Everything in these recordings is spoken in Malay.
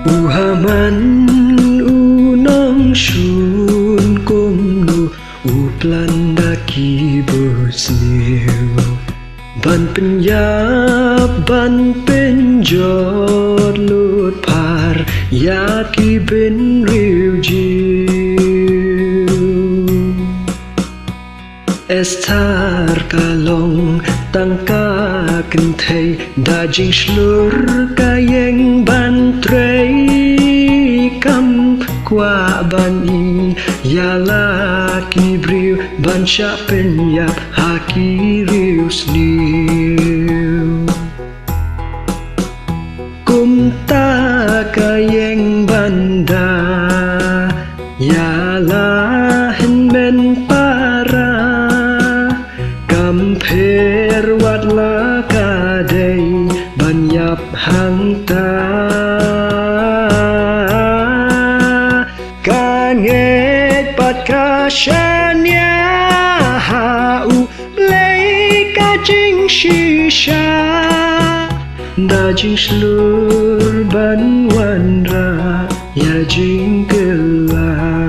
Uhaman unong shun kumnu uplandaki bosniu ban penyap ban penjot lut par yaki ben riu jiu estar kalong tangka kentai dajing slur kayeng ban trei kam kwa ban i yala kibriu ban sya penyap haki riu sniu kumta kayeng banda yala hen men para kamper watla kadai banyap hangta kanget pat kasyanya hau lei kajing shisha dajing slur ban wanra ya jing gelap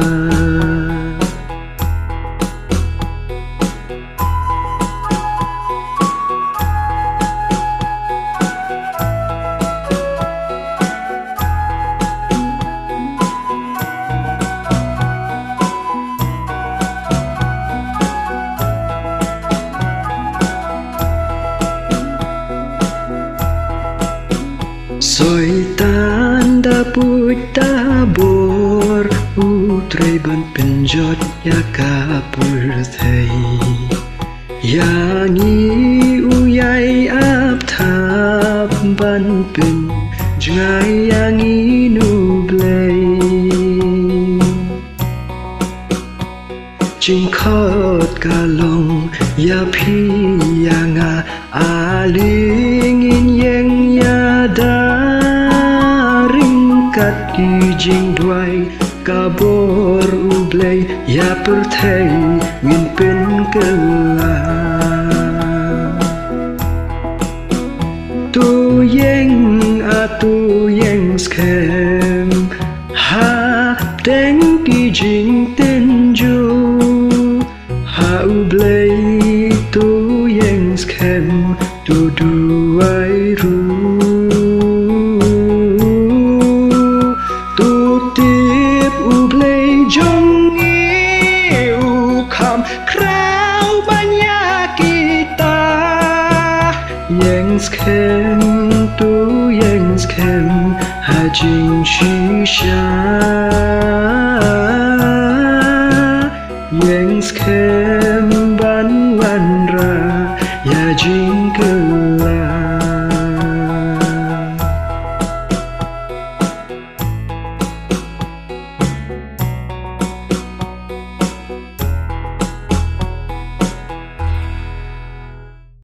Soitan daput tabor utrai ban penjot ya kapurthai yangi uyai ap thap ban pen jngai yangi nublai jingkhot kalong ya phi yanga alingin yeng yada ringkat kijing duai kabor ublay ya perthai ngin pen gelap tu yeng skem ha deng kijing tenju ha ublay tu yeng skem tu duai ru tu tip ublay jong iu kam krau banyak kita yeng skem tu yeng skem hajing shisha yeng skem